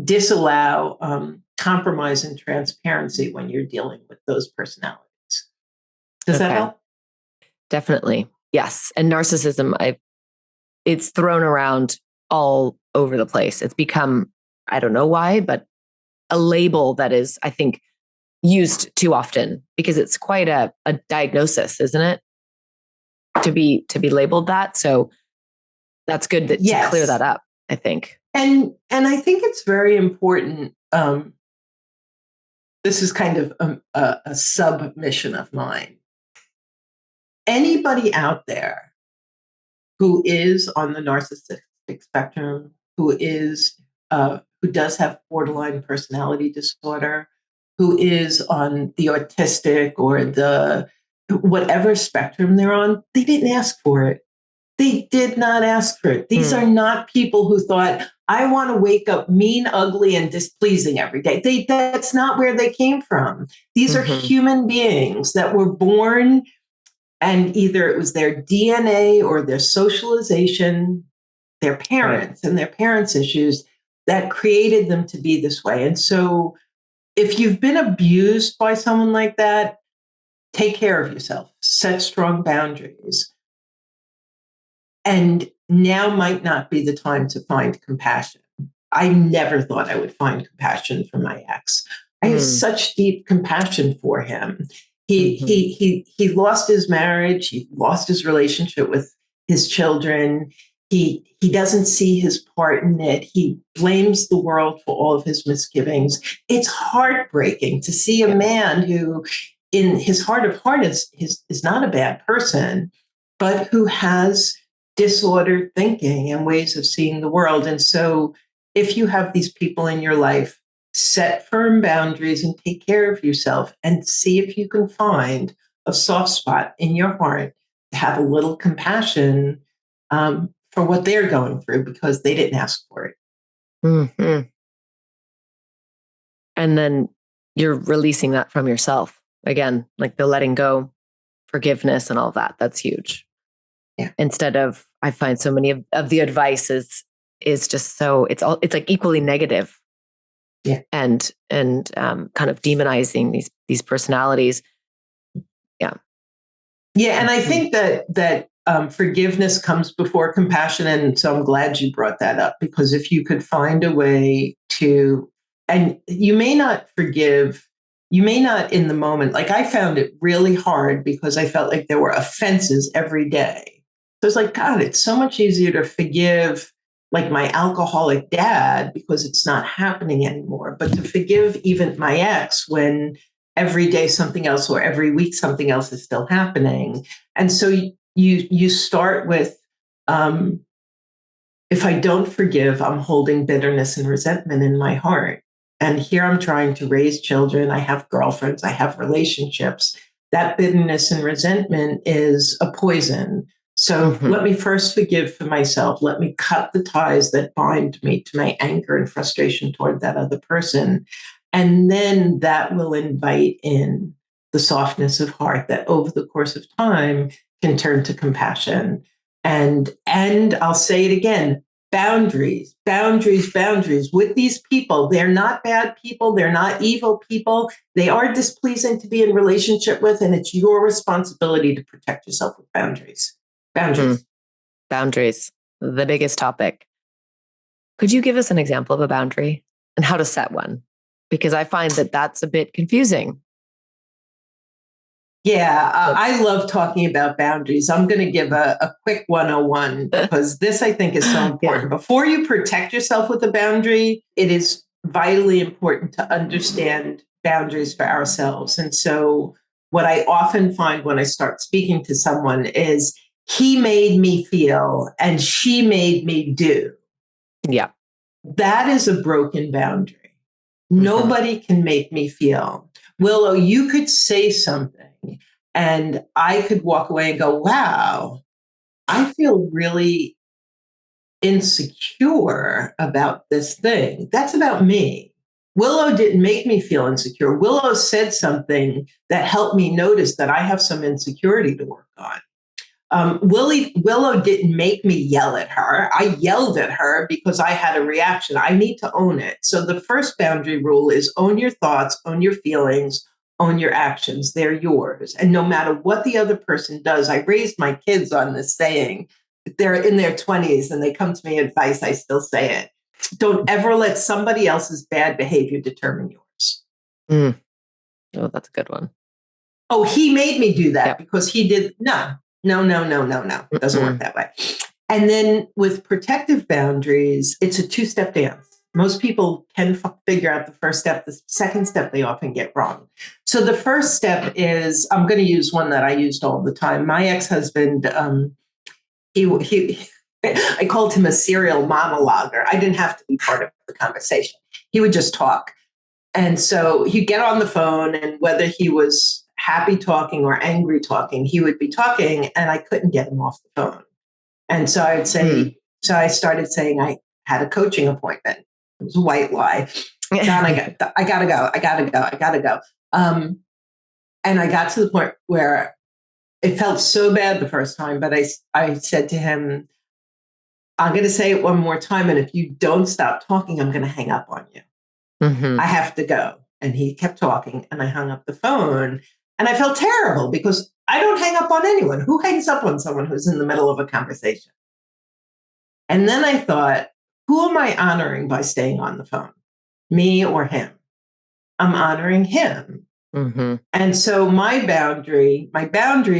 Speaker 1: disallow compromise and transparency when you're dealing with those personalities. Does that help?
Speaker 2: Definitely. Yes. And narcissism, it's thrown around all over the place. It's become, I don't know why, but a label that is, I think, used too often, because it's quite a diagnosis, isn't it? To be labeled that. So that's good to clear that up, I think.
Speaker 1: And I think it's very important. This is kind of a submission of mine. Anybody out there who is on the narcissistic spectrum, who does have borderline personality disorder, who is on the autistic or the whatever spectrum they're on, they didn't ask for it. They did not ask for it. These are not people who thought, I want to wake up mean, ugly, and displeasing every day. That's not where they came from. These are human beings that were born, and either it was their DNA or their socialization, their parents and their parents' issues that created them to be this way. And so if you've been abused by someone like that, take care of yourself, set strong boundaries. And now might not be the time to find compassion. I never thought I would find compassion for my ex. I have such deep compassion for him. He lost his marriage. He lost his relationship with his children. He doesn't see his part in it. He blames the world for all of his misgivings. It's heartbreaking to see a man who, in his heart of hearts, is not a bad person, but who has disordered thinking and ways of seeing the world. And so if you have these people in your life, set firm boundaries and take care of yourself, and see if you can find a soft spot in your heart to have a little compassion for what they're going through, because they didn't ask for it.
Speaker 2: Mm-hmm. And then you're releasing that from yourself. Again, like the letting go, forgiveness, and all that. That's huge.
Speaker 1: Yeah.
Speaker 2: Instead of, I find so many of the advice is just so, it's like equally negative.
Speaker 1: Yeah.
Speaker 2: And kind of demonizing these personalities. Yeah.
Speaker 1: Yeah. And I think that forgiveness comes before compassion. And so I'm glad you brought that up, because if you could find a way to, and you may not forgive, you may not in the moment, like I found it really hard because I felt like there were offenses every day. So it's like, God, it's so much easier to forgive like my alcoholic dad because it's not happening anymore, but to forgive even my ex when every day something else, or every week something else is still happening. And so you start with, if I don't forgive, I'm holding bitterness and resentment in my heart. And here I'm trying to raise children. I have girlfriends, I have relationships. That bitterness and resentment is a poison. So let me first forgive for myself. Let me cut the ties that bind me to my anger and frustration toward that other person. And then that will invite in the softness of heart that over the course of time can turn to compassion. And I'll say it again, boundaries with these people. They're not bad people. They're not evil people. They are displeasing to be in relationship with, and it's your responsibility to protect yourself with boundaries.
Speaker 2: Boundaries, the biggest topic. Could you give us an example of a boundary and how to set one? Because I find that that's a bit confusing.
Speaker 1: Yeah, I love talking about boundaries. I'm going to give a quick 101 because this I think is so important.
Speaker 2: Yeah.
Speaker 1: Before you protect yourself with a boundary, it is vitally important to understand boundaries for ourselves. And so, what I often find when I start speaking to someone is he made me feel and she made me do.
Speaker 2: Yeah.
Speaker 1: That is a broken boundary. Nobody can make me feel. Willow, you could say something and I could walk away and go, wow, I feel really insecure about this thing. That's about me. Willow didn't make me feel insecure. Willow said something that helped me notice that I have some insecurity to work on. Willow didn't make me yell at her. I yelled at her because I had a reaction. I need to own it. So the first boundary rule is own your thoughts, own your feelings, own your actions. They're yours. And no matter what the other person does, I raised my kids on this saying. They're in their 20s and they come to me advice. I still say it. Don't ever let somebody else's bad behavior determine yours.
Speaker 2: Mm. Oh, that's a good one.
Speaker 1: Oh, he made me do that because he did. No. It doesn't work that way. And then with protective boundaries, it's a two-step dance. Most people can figure out the first step. The second step, they often get wrong. So the first step is, I'm going to use one that I used all the time. My ex-husband, I called him a serial monologuer. I didn't have to be part of the conversation. He would just talk. And so he'd get on the phone, and whether he was happy talking or angry talking, he would be talking, and I couldn't get him off the phone. And so I would say, so I started saying I had a coaching appointment. It was a white lie. John, I gotta go. And I got to the point where it felt so bad the first time, but I said to him, I'm going to say it one more time, and if you don't stop talking, I'm going to hang up on you. I have to go. And he kept talking, and I hung up the phone. And I felt terrible because I don't hang up on anyone. Who hangs up on someone who's in the middle of a conversation? And then I thought, who am I honoring by staying on the phone? Me or him? I'm honoring him. And so my boundary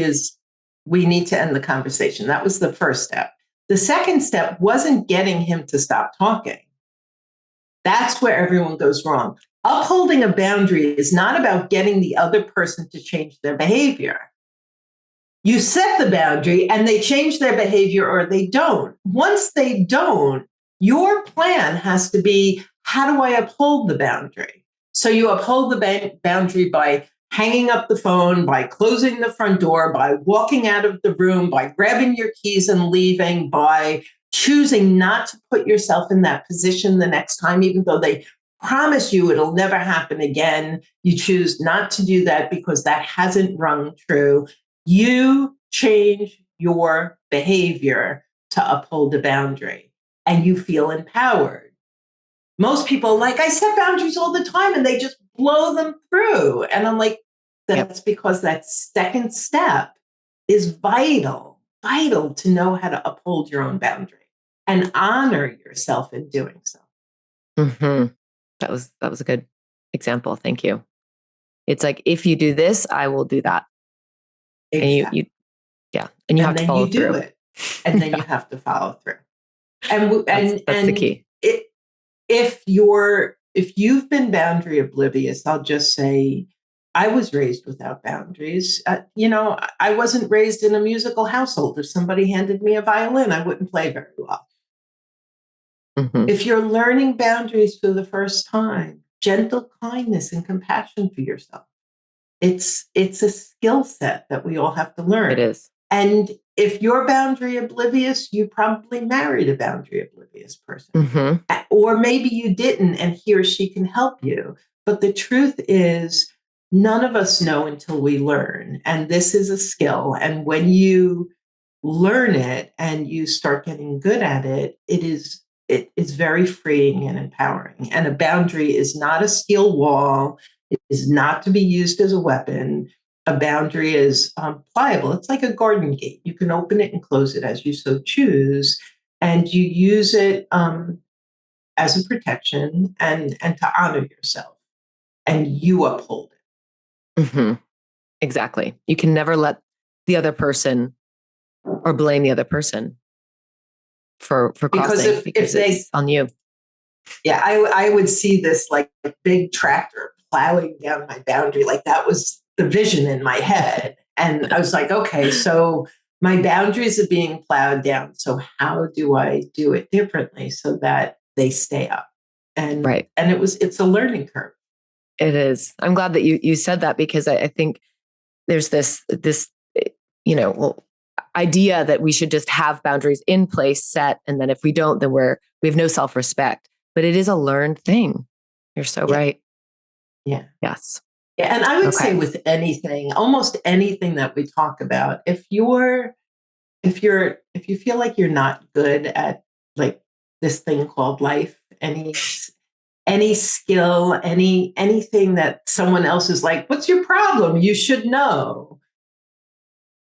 Speaker 1: is we need to end the conversation. That was the first step. The second step wasn't getting him to stop talking. That's where everyone goes wrong. Upholding a boundary is not about getting the other person to change their behavior. You set the boundary and they change their behavior or they don't. Once they don't, your plan has to be, how do I uphold the boundary? So you uphold the boundary by hanging up the phone, by closing the front door, by walking out of the room, by grabbing your keys and leaving, by choosing not to put yourself in that position the next time, even though they promise you it'll never happen again. You choose not to do that because that hasn't rung true. You change your behavior to uphold a boundary and you feel empowered. Most people, like, I set boundaries all the time and they just blow them through. And I'm like, that's because that second step is vital to know how to uphold your own boundary and honor yourself in doing so.
Speaker 2: That was a good example. Thank you. It's like, if you do this, I will do that. Exactly. And you have to follow through.
Speaker 1: It. And then you have to follow through. And
Speaker 2: that's the key.
Speaker 1: If you've been boundary oblivious, I'll just say, I was raised without boundaries. I wasn't raised in a musical household. If somebody handed me a violin, I wouldn't play very well. If you're learning boundaries for the first time, gentle kindness and compassion for yourself. It's a skill set that we all have to learn.
Speaker 2: It is.
Speaker 1: And if you're boundary oblivious, you probably married a boundary oblivious person. Or maybe you didn't, and he or she can help you. But the truth is, none of us know until we learn. And this is a skill. And when you learn it and you start getting good at it, it is very freeing and empowering. And a boundary is not a steel wall. It is not to be used as a weapon. A boundary is pliable. It's like a garden gate. You can open it and close it as you so choose. And you use it as a protection and to honor yourself. and you uphold it.
Speaker 2: Mm-hmm. Exactly. You can never let the other person or blame the other person for
Speaker 1: Because
Speaker 2: crossing because it's on you.
Speaker 1: Yeah, I would see this like a big tractor plowing down my boundary. Like that was the vision in my head. And I was like, okay, so my boundaries are being plowed down. So how do I do it differently so that they stay up? And
Speaker 2: Right.
Speaker 1: and it's a learning curve.
Speaker 2: It is. I'm glad that you said that, because I think there's this idea that we should just have boundaries in place set, and then if we don't, then we have no self-respect. But it is a learned thing. You're so right.
Speaker 1: Yeah.
Speaker 2: Yes.
Speaker 1: Yeah. And I would say with anything, almost anything that we talk about, if you feel like you're not good at like this thing called life, any skill, anything that someone else is like, what's your problem? You should know.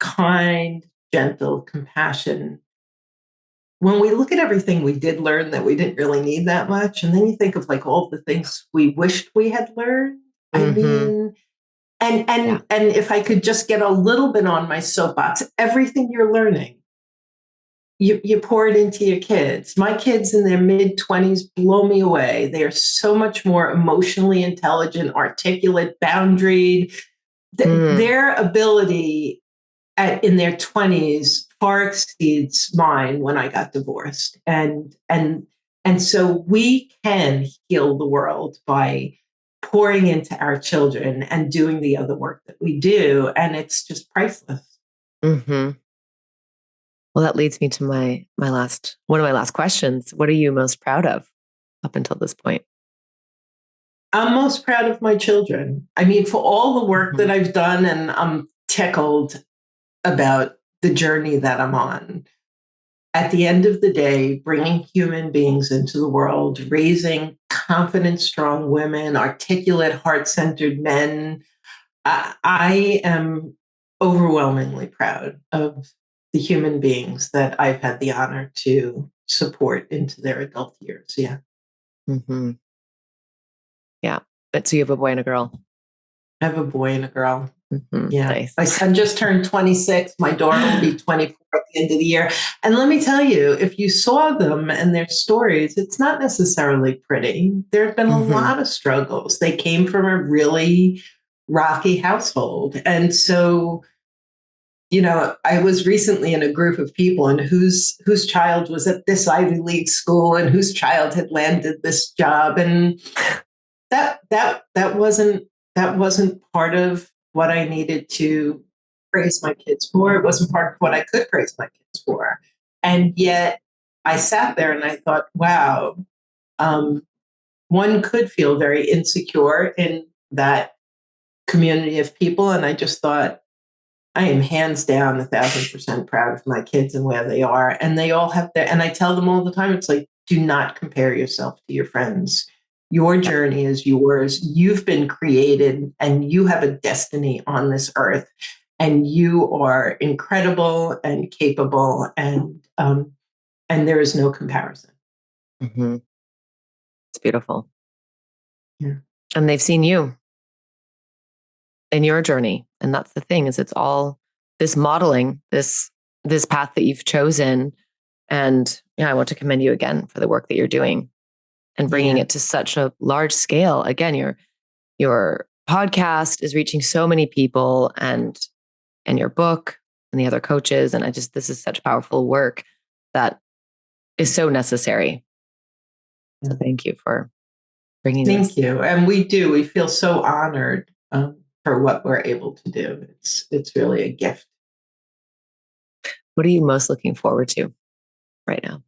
Speaker 1: Kind, gentle, compassion. When we look at everything we did learn that we didn't really need that much, and then you think of like all the things we wished we had learned. I mean, and if I could just get a little bit on my soapbox, everything you're learning, you pour it into your kids. My kids in their mid-20s blow me away. They are so much more emotionally intelligent, articulate, boundaried. Their ability in their 20s far exceeds mine when I got divorced. And so we can heal the world by pouring into our children and doing the other work that we do. And it's just priceless.
Speaker 2: Mm-hmm. Well, that leads me to one of my last questions. What are you most proud of up until this point?
Speaker 1: I'm most proud of my children. I mean, for all the work that I've done, and I'm tickled about the journey that I'm on. At the end of the day, bringing human beings into the world, raising confident, strong women, articulate, heart-centered men. I am overwhelmingly proud of the human beings that I've had the honor to support into their adult years. Yeah.
Speaker 2: Mm-hmm. Yeah. So you have a boy and a girl.
Speaker 1: I have a boy and a girl.
Speaker 2: Mm-hmm.
Speaker 1: Yeah.
Speaker 2: Nice.
Speaker 1: My son just turned 26. My daughter will be 24 at the end of the year. And let me tell you, if you saw them and their stories, it's not necessarily pretty. There have been a lot of struggles. They came from a really rocky household. And so, I was recently in a group of people and whose child was at this Ivy League school and whose child had landed this job. And that wasn't part of what I needed to praise my kids for. It wasn't part of what I could praise my kids for. And yet I sat there and I thought, wow, one could feel very insecure in that community of people. And I just thought, I am hands down 1,000% proud of my kids and where they are. And they all have and I tell them all the time, it's like, do not compare yourself to your friends. Your journey is yours. You've been created and you have a destiny on this earth. And you are incredible and capable, and there is no comparison.
Speaker 2: Mm-hmm. It's beautiful.
Speaker 1: Yeah.
Speaker 2: And they've seen you in your journey. And that's the thing, is it's all this modeling, this path that you've chosen. And I want to commend you again for the work that you're doing and bringing it to such a large scale. Again, your podcast is reaching so many people, and your book and the other coaches. And this is such powerful work that is so necessary. So thank you for bringing this.
Speaker 1: Thank you. And we feel so honored for what we're able to do. It's really a gift.
Speaker 2: What are you most looking forward to right now?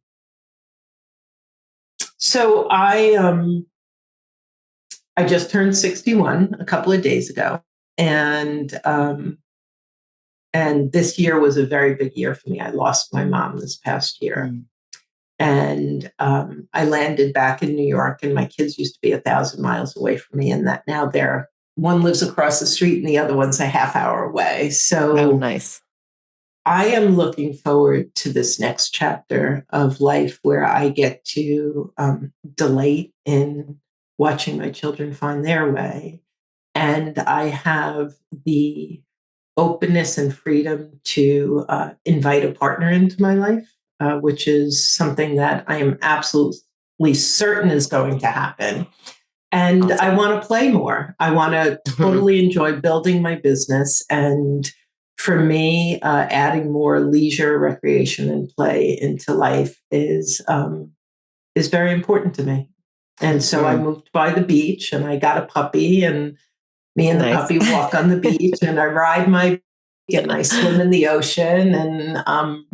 Speaker 1: So I just turned 61 a couple of days ago, and this year was a very big year for me. I lost my mom this past year, and I landed back in New York. And my kids used to be 1,000 miles away from me, and that now one lives across the street, and the other one's a half hour away. So
Speaker 2: nice.
Speaker 1: I am looking forward to this next chapter of life where I get to delight in watching my children find their way, And I have the openness and freedom to invite a partner into my life, which is something that I am absolutely certain is going to happen. And
Speaker 2: Awesome.
Speaker 1: I want to play more. I want to totally enjoy building my business. And for me, adding more leisure, recreation, and play into life is very important to me. And so I moved by the beach and I got a puppy, and me and the puppy walk on the beach, and I ride my bike and I swim in the ocean, and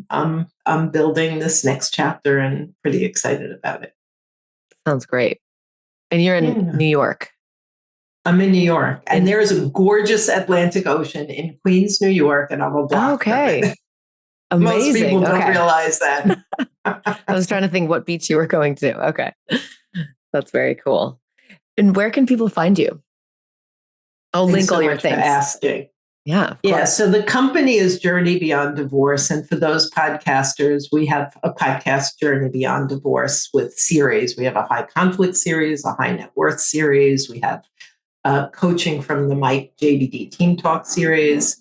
Speaker 1: I'm building this next chapter and pretty excited about it.
Speaker 2: Sounds great. And you're in New York.
Speaker 1: I'm in New York, and there is a gorgeous Atlantic Ocean in Queens, New York, and I'm a block from it.
Speaker 2: Amazing.
Speaker 1: Most people don't realize that.
Speaker 2: I was trying to think what beach you were going to. Okay. That's very cool. And where can people find you? I'll link all your things.
Speaker 1: For asking.
Speaker 2: Yeah.
Speaker 1: Yeah. So the company is Journey Beyond Divorce. And for those podcasters, we have a podcast, Journey Beyond Divorce, with series. We have a high conflict series, a high net worth series. We have coaching from the Mike JBD Team Talk series.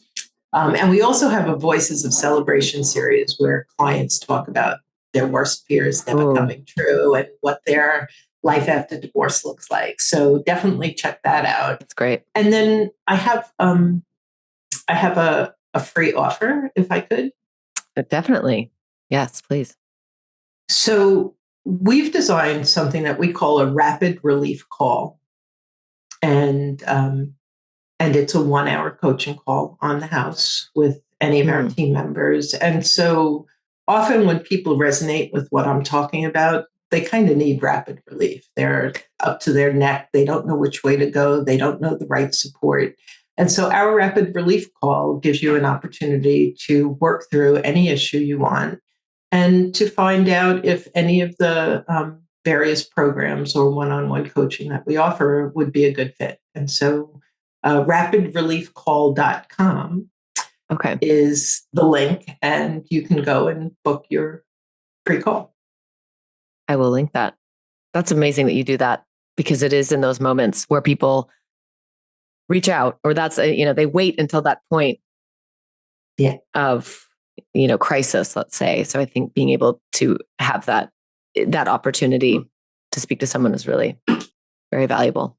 Speaker 1: And we also have a Voices of Celebration series where clients talk about their worst fears never coming true and what their life after divorce looks like. So definitely check that out.
Speaker 2: That's great.
Speaker 1: And then I have a free offer, if I could.
Speaker 2: Definitely. Yes, please.
Speaker 1: So we've designed something that we call a rapid relief call. And it's a 1-hour coaching call on the house with any of our team members. And so often when people resonate with what I'm talking about, they kind of need rapid relief. They're up to their neck. They don't know which way to go. They don't know the right support. And so our rapid relief call gives you an opportunity to work through any issue you want and to find out if any of the various programs or one-on-one coaching that we offer would be a good fit. And so rapidreliefcall.com is the link, and you can go and book your free call.
Speaker 2: I will link that. That's amazing that you do that, because it is in those moments where people reach out, or they wait until that point of, crisis, let's say. So I think being able to have that opportunity to speak to someone is really very valuable.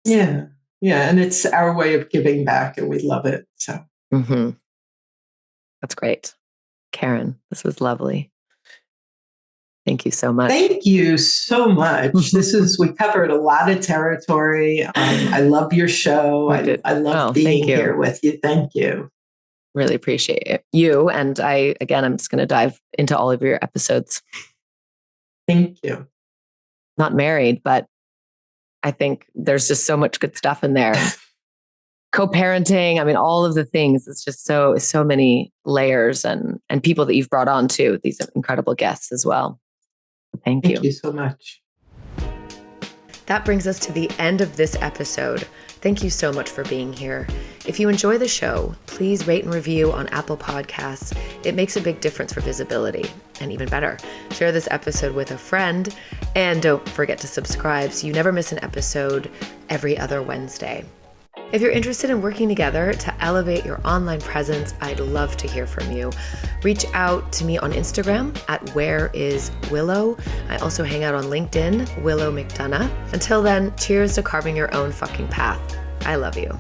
Speaker 1: Yeah. Yeah. And it's our way of giving back, and we love it. So
Speaker 2: that's great. Karen, this was lovely. Thank you so much.
Speaker 1: Thank you so much. We covered a lot of territory. I love your show. I love being here with you. Thank you.
Speaker 2: Really appreciate it. You. And I'm just going to dive into all of your episodes.
Speaker 1: Thank you.
Speaker 2: Not married, but I think there's just so much good stuff in there. Co-parenting. I mean, all of the things. It's just so many layers and people that you've brought on too. These incredible guests as well. Thank you.
Speaker 1: Thank you so much.
Speaker 2: That brings us to the end of this episode. Thank you so much for being here. If you enjoy the show, please rate and review on Apple Podcasts. It makes a big difference for visibility. And even better, share this episode with a friend. And don't forget to subscribe so you never miss an episode every other Wednesday. If you're interested in working together to elevate your online presence, I'd love to hear from you. Reach out to me on Instagram at whereiswillow. I also hang out on LinkedIn, Willow McDonough. Until then, cheers to carving your own fucking path. I love you.